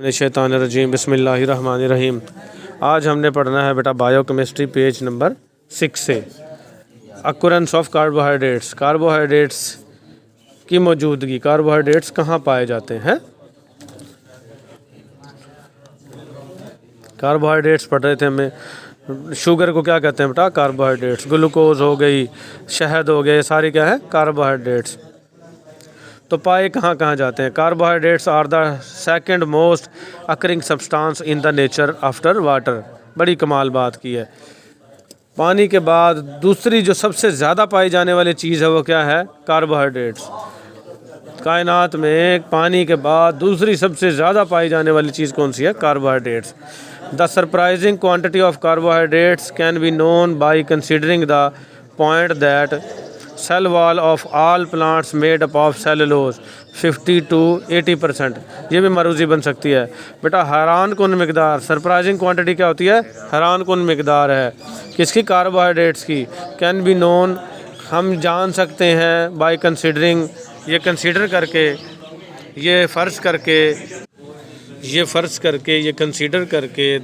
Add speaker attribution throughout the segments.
Speaker 1: शैतानिर्रजीम बिस्मिल्लाहिर्रहमानिर्रहीम। आज हमने पढ़ना है बेटा बायोकेमिस्ट्री पेज नंबर 6 से अक्रेंस ऑफ कार्बोहाइड्रेट्स। कार्बोहाइड्रेट्स की मौजूदगी, कार्बोहाइड्रेट्स कहाँ पाए जाते हैं। कार्बोहाइड्रेट्स पढ़ रहे थे हमें। शुगर को क्या कहते हैं बेटा? कार्बोहाइड्रेट्स। ग्लूकोज हो गई, शहद हो गए, सारी क्या है? कार्बोहाइड्रेट्स। तो पाए कहाँ कहाँ जाते हैं? Carbohydrates are the second most occurring substance in the nature after water. बड़ी कमाल बात की है। पानी के बाद दूसरी जो सबसे ज़्यादा पाई जाने वाली चीज़ है वो क्या है? कार्बोहाइड्रेट्स। कायनात में पानी के बाद दूसरी सबसे ज़्यादा पाई जाने वाली चीज़ कौन सी है? Carbohydrates. The surprising quantity of carbohydrates can be known by considering the point that cell wall of all plants made up of cellulose 50 to 80%। ये भी मरूजी बन सकती है बेटा। हैरान कुन मिकदार, सरप्राइजिंग क्वांटिटी क्या होती है? हैरान कुन मिकदार है किसकी? कार्बोहाइड्रेट्स की। कैन बी नोन, हम जान सकते हैं, बाय कंसिडरिंग, ये कंसीडर करके, ये फ़र्ज़ करके, ये कंसीडर करके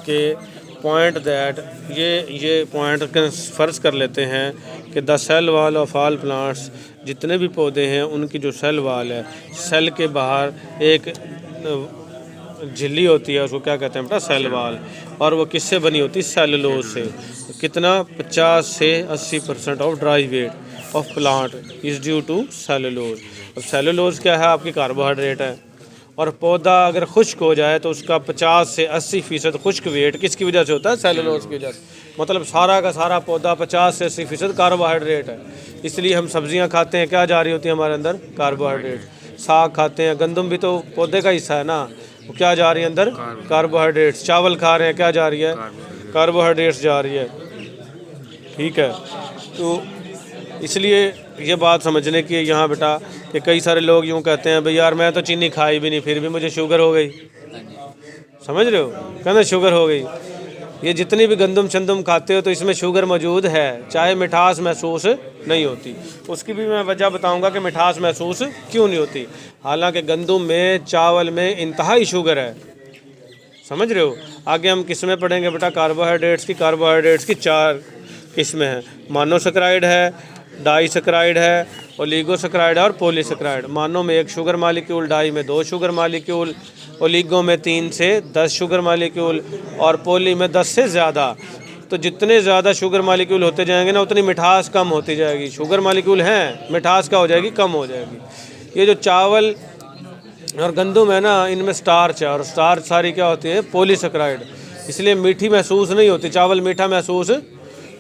Speaker 1: के पॉइंट दैट, ये पॉइंट फ़र्ज़ कर लेते हैं कि the cell wall of all plants, जितने भी पौधे हैं उनकी जो सेल वाल है, सेल के बाहर एक झिल्ली होती है, उसको क्या कहते हैं बेटा? Cell wall. और वो किससे बनी होती है? सेलुलोज से। कितना? 50 से 80% of dry weight of plant is due to cellulose. अब सेलुलोज क्या है? आपकी कार्बोहाइड्रेट है। और पौधा अगर खुश्क हो जाए तो उसका 50 से 80% खुश्क वेट किसकी वजह से होता है? सेलुलोज की वजह से। मतलब सारा का सारा पौधा 50 से 80% कार्बोहाइड्रेट है। इसलिए हम सब्जियां खाते हैं, क्या जा रही होती है हमारे अंदर? कार्बोहाइड्रेट। साग खाते हैं, गंदम भी तो पौधे का हिस्सा है ना, वो क्या जा रही है अंदर? कार्बोहाइड्रेट्स। चावल खा रहे हैं, क्या जा रही है? कार्बोहाइड्रेट्स जा रही है। ठीक है, तो इसलिए ये बात समझने की है यहाँ बेटा कि कई सारे लोग यूँ कहते हैं भाई यार मैं तो चीनी खाई भी नहीं फिर भी मुझे शुगर हो गई। समझ रहे हो? कहना शुगर हो गई। ये जितनी भी गंदम चंदम खाते हो तो इसमें शुगर मौजूद है, चाहे मिठास महसूस नहीं होती। उसकी भी मैं वजह बताऊंगा कि मिठास महसूस क्यों नहीं होती। हालांकि गंदम में, चावल में इंतहाई शुगर है। समझ रहे हो? आगे हम किस्में पढ़ेंगे बेटा कार्बोहाइड्रेट्स की। कार्बोहाइड्रेट्स की 4 किस्में हैं। मोनोसेकेराइड है, डाइसेकेराइड है, ओलिगोसेकेराइड है और पॉलीसेकेराइड। मानो में 1 शुगर मालिक्यूल, डाई में 2 शुगर मालिक्यूल, ओलिगो में 3 से 10 शुगर मालिक्यूल और पॉली में 10 से ज़्यादा। तो जितने ज़्यादा शुगर मालिक्यूल होते जाएंगे ना उतनी मिठास कम होती जाएगी। शुगर मालिक्यूल हैं, मिठास क्या हो जाएगी? कम हो जाएगी। ये जो चावल और गंदम है ना, इनमें स्टार्च है और स्टार्च सारी क्या होती है? पॉलीसेकेराइड। इसलिए मीठी महसूस नहीं होती। चावल मीठा महसूस,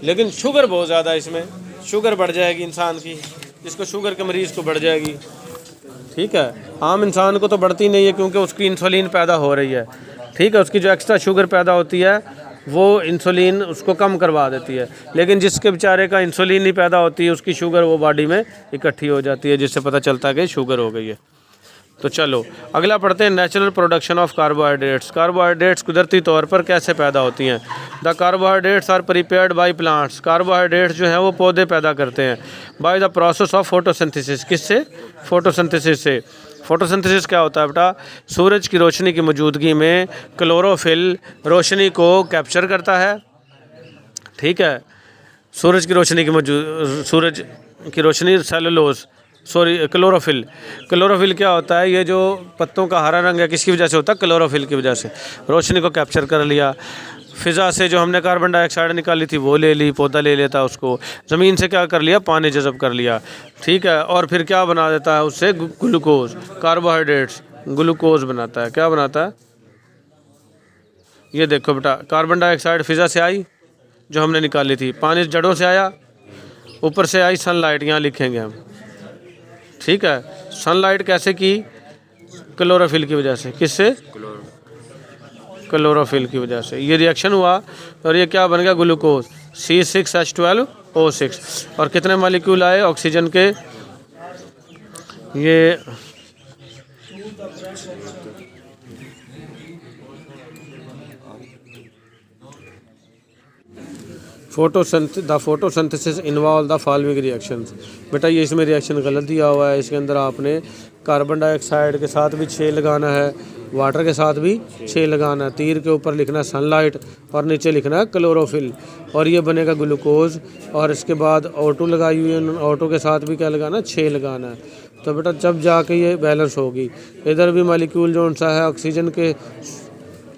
Speaker 1: लेकिन शुगर बहुत ज़्यादा है इसमें। शुगर बढ़ जाएगी इंसान की, जिसको शुगर के मरीज़ को बढ़ जाएगी। ठीक है, आम इंसान को तो बढ़ती नहीं है क्योंकि उसकी इंसुलिन पैदा हो रही है। ठीक है, उसकी जो एक्स्ट्रा शुगर पैदा होती है वो इंसुलिन उसको कम करवा देती है। लेकिन जिसके बेचारे का इंसुलिन नहीं पैदा होती है उसकी शुगर वो बॉडी में इकट्ठी हो जाती है, जिससे पता चलता है कि शुगर हो गई है। तो चलो अगला पढ़ते हैं, natural production of carbohydrates. Carbohydrates कुदरती तौर पर कैसे पैदा होती हैं? The carbohydrates are prepared by plants. Carbohydrates जो हैं वो पौधे पैदा करते हैं by the process of photosynthesis. किससे? फोटोसिंथेसिस से। फोटोसिंथेसिस क्या होता है बेटा? सूरज की रोशनी की मौजूदगी में क्लोरोफिल रोशनी को कैप्चर करता है। ठीक है, सूरज की रोशनी सेलुलोज, क्लोरोफिल। क्लोरोफिल क्या होता है? ये जो पत्तों का हरा रंग है किसकी वजह से होता है? क्लोरोफिल की वजह से। रोशनी को कैप्चर कर लिया। फ़िज़ा से जो हमने कार्बन डाइऑक्साइड निकाली थी वो ले ली, पौधा ले लेता उसको। ज़मीन से क्या कर लिया? पानी जज़ब कर लिया। ठीक है, और फिर क्या बना देता है उससे? ग्लूकोज। कार्बोहाइड्रेट्स ग्लूकोज बनाता है। क्या बनाता है? ये देखो बेटा, कार्बन डाइऑक्साइड फ़िज़ा से आई जो हमने निकाली थी, पानी जड़ों से आया, ऊपर से आई सनलाइट, यहाँ लिखेंगे हम। ठीक है, सनलाइट कैसे की? क्लोरोफिल की वजह से। किससे? क्लोरोफिल की वजह से ये रिएक्शन हुआ और ये क्या बन गया? Glucose, C6H12O6। और कितने मालिक्यूल आए ऑक्सीजन के? ये the photosynthesis involve the following reactions. बेटा ये इसमें रिएक्शन गलत दिया हुआ है, इसके अंदर आपने कार्बन डाइऑक्साइड के साथ भी 6 लगाना है, वाटर के साथ भी 6 लगाना है। तीर के ऊपर लिखना है सनलाइट और नीचे लिखना है क्लोरोफिल, और ये बनेगा ग्लूकोज। और इसके बाद O2 लगाई हुई है, O2 के साथ भी क्या लगाना है, 6 लगाना है। तो बेटा जब जाके ये बैलेंस होगी। इधर भी मालिक्यूल जो सा है ऑक्सीजन के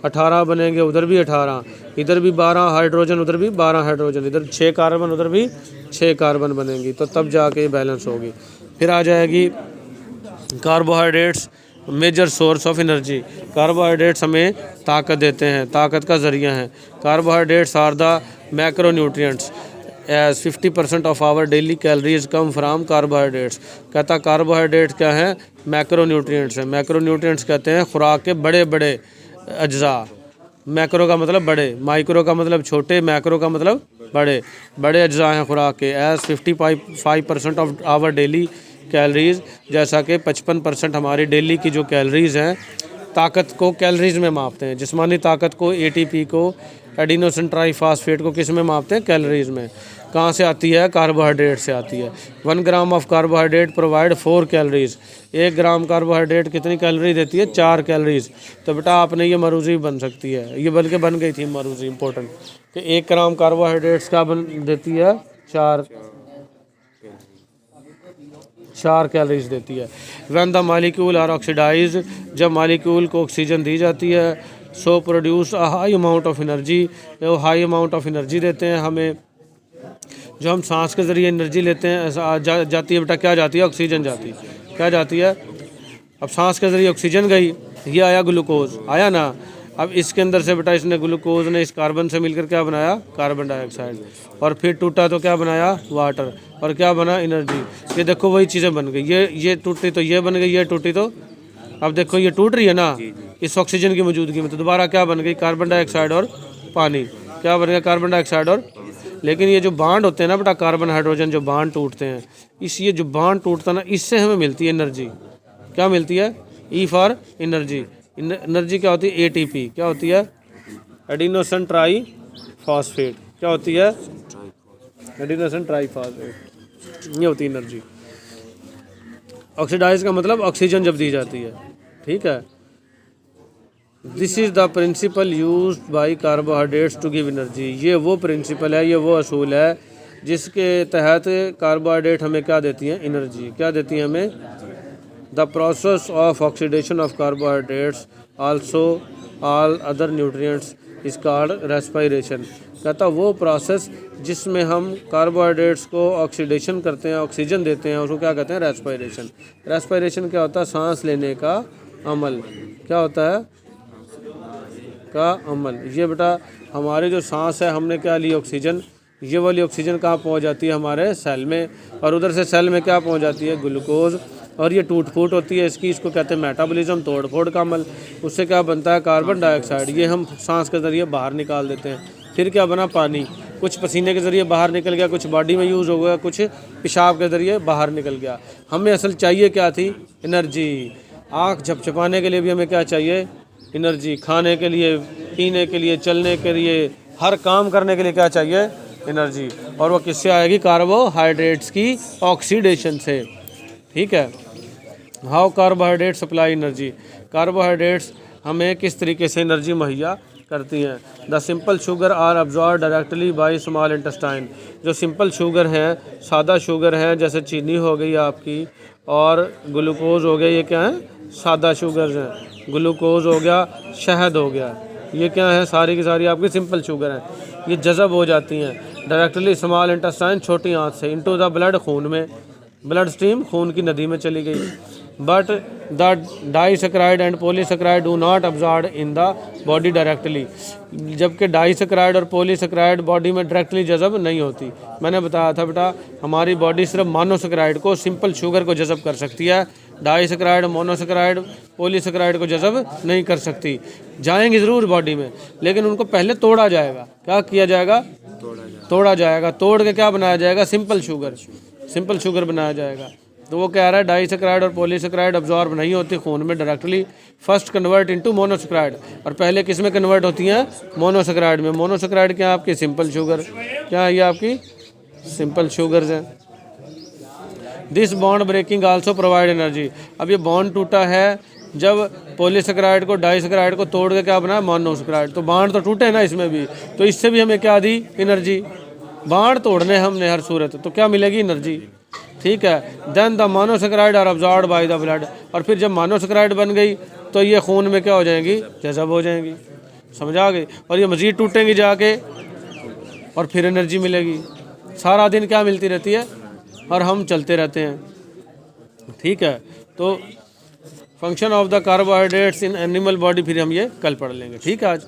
Speaker 1: 18 बनेंगे, उधर भी 18, इधर भी 12 हाइड्रोजन, उधर भी 12 हाइड्रोजन, इधर 6 कार्बन, उधर भी 6 कार्बन बनेंगी। तो तब जाके ये बैलेंस होगी। फिर आ जाएगी carbohydrates major source of energy. Carbohydrates हमें ताकत देते हैं, ताकत का ज़रिया है। Carbohydrates are the macronutrients as 50% of our daily calories come from carbohydrates. कहता कार्बोहाइड्रेट्स क्या है, मैक्रोन्यूट्रिएंट्स है। मैक्रोन्यूट्रिएंट्स कहते हैं खुराक के बड़े बड़े अज्जा। मैक्रो का मतलब बड़े, माइक्रो का मतलब छोटे, मैक्रो का मतलब बड़े बड़े अज्जा हैं खुराक के। As 55% of our daily calories, जैसा कि 55% हमारी डेली की जो कैलोरीज हैं, ताकत को कैलोरीज में मापते हैं। जिस्मानी ताकत को, एटीपी को, एडिनोसिन ट्राइफॉस्फेट को किस में मापते हैं, कैलोरीज में। कहाँ से आती है, कार्बोहाइड्रेट से आती है। 1 gram of carbohydrate provide 4 calories. 1 gram carbohydrate कितनी कैलोरी देती है, 4 कैलोरीज। तो बेटा आपने ये मरूजी बन सकती है, ये बल्कि बन गई थी मरूजी इंपॉर्टेंट, कि 1 ग्राम कार्बोहाइड्रेट्स का बन देती है 4 कैलोरीज देती है। When the molecule are oxidise, जब मालिक्यूल को ऑक्सीजन दी जाती है, so produce a high amount of energy, वो हाई अमाउंट ऑफ एनर्जी देते हैं हमें। जो हम सांस के ज़रिए एनर्जी लेते हैं जाती है बेटा, क्या जाती है, ऑक्सीजन जाती है। क्या जाती है, अब सांस के ज़रिए ऑक्सीजन गई, ये आया ग्लूकोज, आया ना। अब इसके अंदर से बेटा इसने ग्लूकोज ने इस कार्बन से मिलकर क्या बनाया, कार्बन डाइऑक्साइड, और फिर टूटा तो क्या बनाया, वाटर, और क्या बना, एनर्जी। ये देखो वही चीज़ें बन गई, ये टूटी तो ये बन गई, ये टूटी तो अब देखो ये टूट रही है ना इस ऑक्सीजन की मौजूदगी में, तो दोबारा क्या बन गई, कार्बन डाइऑक्साइड और पानी। क्या बन गया, कार्बन डाइऑक्साइड और, लेकिन ये जो बांड होते हैं ना बेटा, कार्बन हाइड्रोजन जो बांड टूटते हैं, ये जो बांड टूटता है ना, इससे हमें मिलती है एनर्जी। क्या मिलती है, ई फॉर एनर्जी। एनर्जी क्या होती है, एटीपी। क्या होती है, एडिनोसिन ट्राइफॉस्फेट। क्या होती है, एडिनोसिन ट्राइफॉस्फेट, ये होती है एनर्जी। ऑक्सीडाइज का मतलब ऑक्सीजन जब दी जाती है, ठीक है। This is the principle use by carbohydrates to give energy. ये वो प्रिंसिपल है, ये वो असूल है जिसके तहत कार्बोहाइड्रेट हमें क्या देती हैं, एनर्जी। क्या देती हैं हमें, the process of oxidation of carbohydrates also all other nutrients is called respiration. कहता वो प्रोसेस जिसमें हम कार्बोहाइड्रेट्स को ऑक्सीडेशन करते हैं, ऑक्सीजन देते हैं, उसको क्या कहते हैं, रेस्पिरेशन। रेस्पिरेशन क्या होता है, सांस लेने का अमल। क्या होता है, का अमल। ये बेटा हमारी जो सांस है, हमने क्या ली, ऑक्सीजन। ये वाली ऑक्सीजन कहाँ पहुँच जाती है, हमारे सेल में, और उधर से सेल में क्या पहुँच जाती है, ग्लूकोज। और ये टूट फूट होती है इसकी, इसको कहते हैं मेटाबॉलिज्म, तोड़ फोड़ का अमल। उससे क्या बनता है, कार्बन डाइऑक्साइड, ये हम सांस के ज़रिए बाहर निकाल देते हैं। फिर क्या बना, पानी। कुछ पसीने के ज़रिए बाहर निकल गया, कुछ बॉडी में यूज़ हो गया, कुछ पेशाब के ज़रिए बाहर निकल गया। हमें असल चाहिए क्या थी, एनर्जी। आँख झपझपाने के लिए भी हमें क्या चाहिए, एनर्जी। खाने के लिए, पीने के लिए, चलने के लिए, हर काम करने के लिए क्या चाहिए, एनर्जी। और वो किससे आएगी, कार्बोहाइड्रेट्स की ऑक्सीडेशन से, ठीक है। How carbohydrate supply energy. Carbohydrates हमें किस तरीके से एनर्जी मुहैया करती हैं। The simple sugar are absorb directly by small intestine. जो सिंपल शुगर हैं, सादा शुगर हैं, जैसे चीनी हो गई आपकी, और ग्लूकोज हो गया, ये क्या है, सादा शुगर हैं। ग्लूकोज हो गया, शहद हो गया, ये क्या है, सारी की सारी आपकी सिंपल शुगर हैं। ये जज़ब हो जाती हैं डायरेक्टली स्मॉल इंटेस्टाइन, छोटी आंत से, इनटू द ब्लड, खून में, ब्लड स्ट्रीम, खून की नदी में चली गई। But the disaccharide and polysaccharide do not absorb in the body directly. जबकि डाइसैकराइड और पॉलीसैकराइड बॉडी में डायरेक्टली जज़ब नहीं होती। मैंने बताया था बेटा, हमारी बॉडी सिर्फ मोनोसैकराइड को, सिंपल शुगर को जज़ब कर सकती है। डाइसैकराइड, मोनोसैकराइड, पॉलीसैकराइड को जज़ब नहीं कर सकती। जाएंगे ज़रूर बॉडी में, लेकिन उनको पहले तोड़ा जाएगा। क्या किया जाएगा, तोड़ा जाएगा। तोड़ के क्या बनाया जाएगा, सिंपल शुगर, सिंपल शुगर बनाया जाएगा। तो वो कह रहा है डाइसेक्राइड और पॉलीसेक्राइड अब्जॉर्ब नहीं होती खून में directly, first convert into monosaccharide, और पहले किस में कन्वर्ट होती हैं? मोनोसेक्राइड में। मोनोसेक्राइड क्या आपकी? Simple sugar. क्या है ये आपकी? सिंपल शुगर्स हैं। This bond breaking also provide energy. अब ये बॉन्ड टूटा है जब पॉलीसेक्राइड को डाइसेक्राइड को तोड़ के क्या बना? मोनोसेक्राइड। तो बॉन्ड तो टूटे ना इसमें भी, तो इससे भी हमें क्या दी? एनर्जी। बॉन्ड तोड़ने हमने हर सूरत, तो क्या मिलेगी? एनर्जी। ठीक है। Then the monosaccharide are absorbed by the blood, और फिर जब मोनोसेक्राइड बन गई तो ये खून में क्या हो जाएंगी? जज़ब हो जाएंगी। समझ आ गई? और ये मज़ीद टूटेंगी जाके और फिर एनर्जी मिलेगी। सारा दिन क्या मिलती रहती है? और हम चलते रहते हैं। ठीक है। तो function of the carbohydrates in animal body फिर हम ये कल पढ़ लेंगे। ठीक है आज।